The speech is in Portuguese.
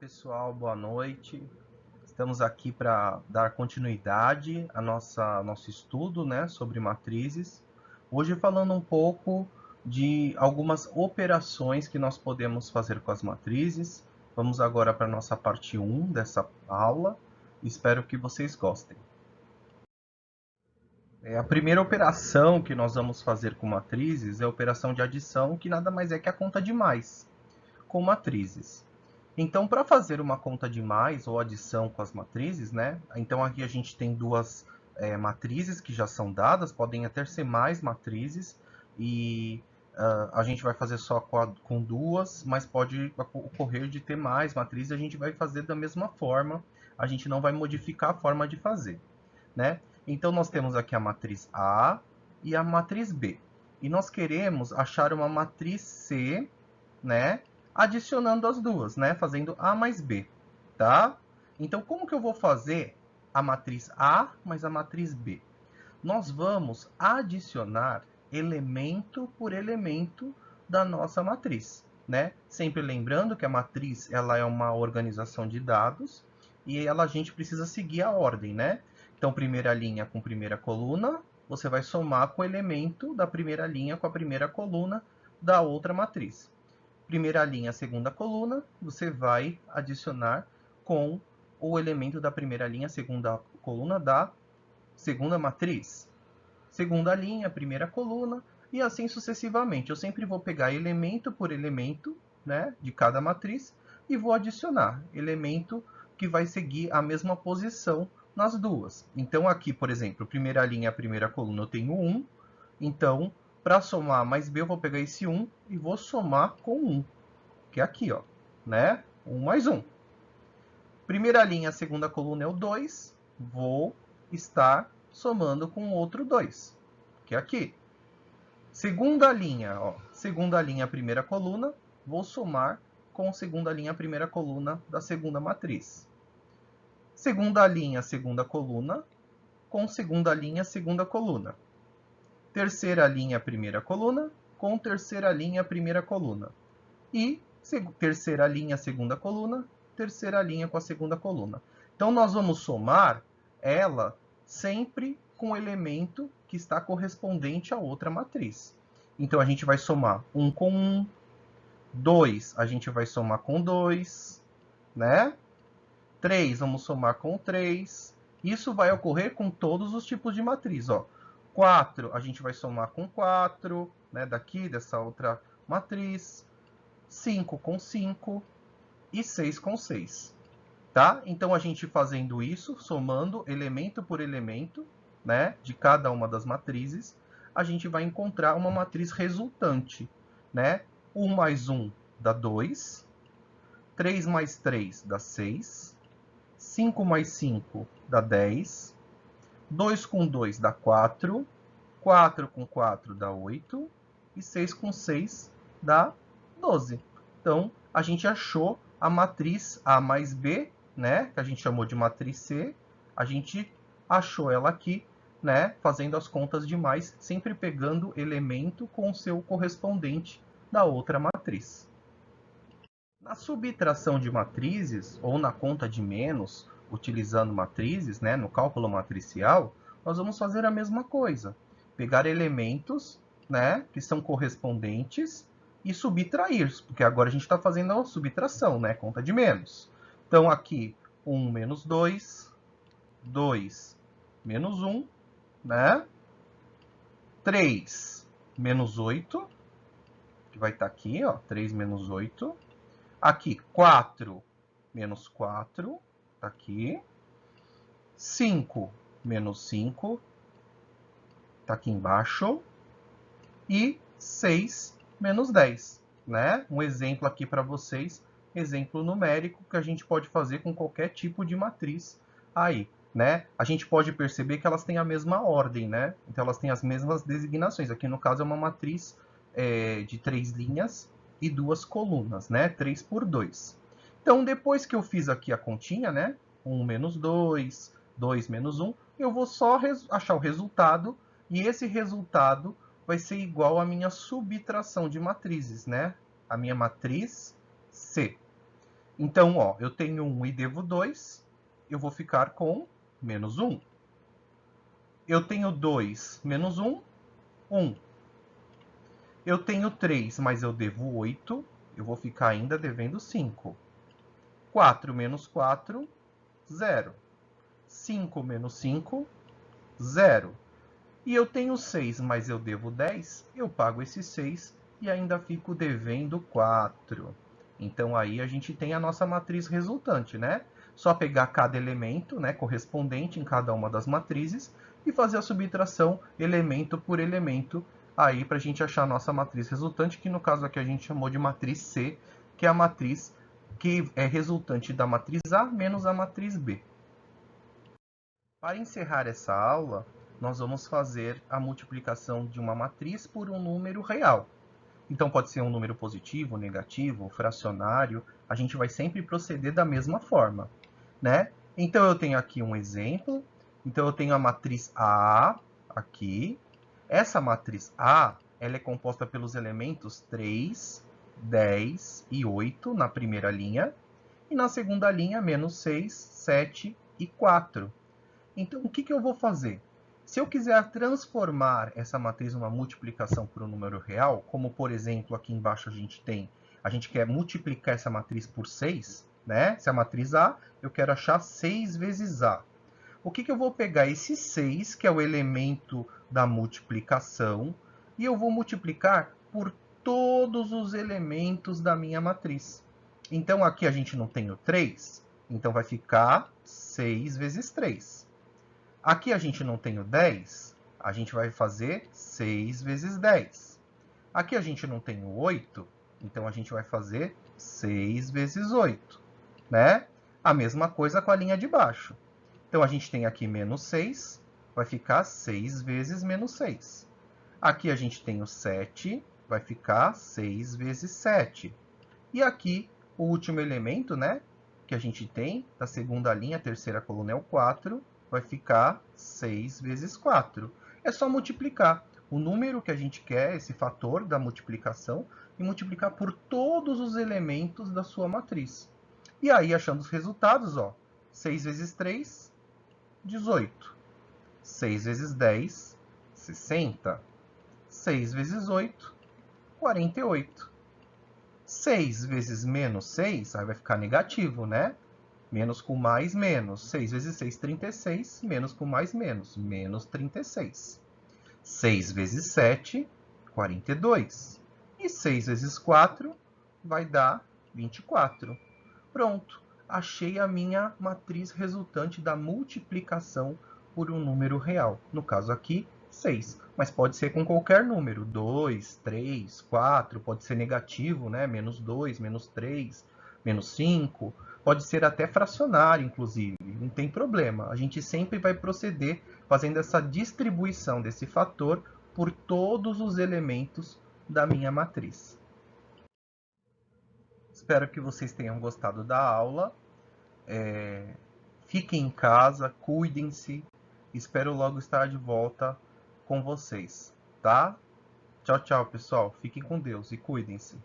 Pessoal, boa noite. Estamos aqui para dar continuidade a nosso estudo, né, sobre matrizes. Hoje falando um pouco de algumas operações que nós podemos fazer com as matrizes. Vamos agora para a nossa parte 1 dessa aula. Espero que vocês gostem. A primeira operação que nós vamos fazer com matrizes é a operação de adição, que nada mais é que a conta de mais com matrizes. Então, para fazer uma conta de mais ou adição com as matrizes, né? Então, aqui a gente tem duas matrizes que já são dadas, podem até ser mais matrizes, e a gente vai fazer só com duas, mas pode ocorrer de ter mais matrizes, a gente vai fazer da mesma forma, a gente não vai modificar a forma de fazer, né? Então, nós temos aqui a matriz A e a matriz B. E nós queremos achar uma matriz C, né? Adicionando as duas, né? Fazendo A mais B, tá? Então, como que eu vou fazer a matriz A mais a matriz B? Nós vamos adicionar elemento por elemento da nossa matriz, né? Sempre lembrando que a matriz ela é uma organização de dados e a gente precisa seguir a ordem, né? Então, primeira linha com primeira coluna, você vai somar com o elemento da primeira linha com a primeira coluna da outra matriz. Primeira linha, segunda coluna, você vai adicionar com o elemento da primeira linha, segunda coluna da segunda matriz. Segunda linha, primeira coluna, e assim sucessivamente. Eu sempre vou pegar elemento por elemento, né, de cada matriz e vou adicionar elemento que vai seguir a mesma posição nas duas. Então, aqui, por exemplo, primeira linha, primeira coluna, eu tenho 1. Então, para somar mais B, eu vou pegar esse 1 e vou somar com 1, que é aqui, ó, né? 1 mais 1. Primeira linha, segunda coluna é o 2. Vou estar somando com outro 2, que é aqui. Segunda linha, ó, segunda linha, primeira coluna, vou somar com segunda linha, primeira coluna da segunda matriz. Segunda linha, segunda coluna, com segunda linha, segunda coluna. Terceira linha, primeira coluna, com terceira linha, primeira coluna. E terceira linha, segunda coluna, terceira linha com a segunda coluna. Então, nós vamos somar ela sempre com o elemento que está correspondente à outra matriz. Então, a gente vai somar 1 com 1, 2 a gente vai somar com 2, né? 3 vamos somar com 3. Isso vai ocorrer com todos os tipos de matriz, ó. 4 a gente vai somar com 4, né, daqui, dessa outra matriz. 5 com 5 e 6 com 6, tá? Então, a gente fazendo isso, somando elemento por elemento, né, de cada uma das matrizes, a gente vai encontrar uma matriz resultante, né? 1 mais 1 dá 2, 3 mais 3 dá 6, 5 mais 5 dá 10, 2 com 2 dá 4, 4 com 4 dá 8 e 6 com 6 dá 12. Então, a gente achou a matriz A mais B, né, que a gente chamou de matriz C. A gente achou ela aqui, né, fazendo as contas de mais, sempre pegando elemento com o seu correspondente da outra matriz. Na subtração de matrizes, ou na conta de menos, utilizando matrizes, né, no cálculo matricial, nós vamos fazer a mesma coisa. Pegar elementos, né, que são correspondentes e subtrair, porque agora a gente está fazendo a subtração, né, conta de menos. Então, aqui, 1 menos 2, 2 menos 1, né? 3 menos 8, que vai estar aqui, ó, 3 menos 8. Aqui, 4 menos 4, tá aqui. 5 menos 5, tá aqui embaixo. E 6 menos 10, né? Um exemplo aqui para vocês, exemplo numérico que a gente pode fazer com qualquer tipo de matriz aí, né? A gente pode perceber que elas têm a mesma ordem, né? Então, elas têm as mesmas designações. Aqui, no caso, é uma matriz de 3 linhas e 2 colunas, né? 3 por 2. Então, depois que eu fiz aqui a continha, né? 1 menos 2, 2 menos 1, eu vou só achar o resultado, e esse resultado vai ser igual à minha subtração de matrizes, né? A minha matriz C. Então, ó, eu tenho 1 e devo 2, eu vou ficar com menos 1. Eu tenho 2 menos 1, 1. Eu tenho 3, mas eu devo 8, eu vou ficar ainda devendo 5. 4 menos 4, 0. 5 menos 5, 0. E eu tenho 6, mas eu devo 10, eu pago esse 6 e ainda fico devendo 4. Então, aí a gente tem a nossa matriz resultante, né? Só pegar cada elemento, né, correspondente em cada uma das matrizes e fazer a subtração elemento por elemento aí para a gente achar a nossa matriz resultante, que no caso aqui a gente chamou de matriz C, que é a matriz que é resultante da matriz A menos a matriz B. Para encerrar essa aula, nós vamos fazer a multiplicação de uma matriz por um número real. Então, pode ser um número positivo, negativo, fracionário. A gente vai sempre proceder da mesma forma, né? Então, eu tenho aqui um exemplo. Então, eu tenho a matriz A aqui. Essa matriz A, ela é composta pelos elementos 3, 10 e 8 na primeira linha. E na segunda linha, menos 6, 7 e 4. Então, o que eu vou fazer? Se eu quiser transformar essa matriz numa multiplicação por um número real, como por exemplo aqui embaixo a gente quer multiplicar essa matriz por 6, né? Se a matriz A, eu quero achar 6 vezes A. O que eu vou pegar esse 6, que é o elemento da multiplicação, e eu vou multiplicar por todos os elementos da minha matriz. Então, aqui a gente não tem o 3, então vai ficar 6 vezes 3. Aqui a gente não tem o 10, a gente vai fazer 6 vezes 10. Aqui a gente não tem o 8, então a gente vai fazer 6 vezes 8, né? A mesma coisa com a linha de baixo. Então, a gente tem aqui menos 6, vai ficar 6 vezes menos 6. Aqui a gente tem o 7, vai ficar 6 vezes 7. E aqui, o último elemento, né, que a gente tem, da segunda linha, a terceira coluna é o 4, vai ficar 6 vezes 4. É só multiplicar o número que a gente quer, esse fator da multiplicação, e multiplicar por todos os elementos da sua matriz. E aí, achando os resultados, ó, 6 vezes 3, 18. 6 vezes 10, 60. 6 vezes 8, 48. 6 vezes menos 6, aí vai ficar negativo, né? Menos com mais, menos. 6 vezes 6, 36. Menos com mais, menos. Menos 36. 6 vezes 7, 42. E 6 vezes 4 vai dar 24. Pronto. Achei a minha matriz resultante da multiplicação por um número real. No caso aqui, 6. Mas pode ser com qualquer número. 2, 3, 4. Pode ser negativo, né? Menos 2, menos 3, menos 5. Pode ser até fracionário, inclusive. Não tem problema. A gente sempre vai proceder fazendo essa distribuição desse fator por todos os elementos da minha matriz. Espero que vocês tenham gostado da aula. Fiquem em casa, cuidem-se. Espero logo estar de volta com vocês, tá? Tchau, tchau, pessoal. Fiquem com Deus e cuidem-se.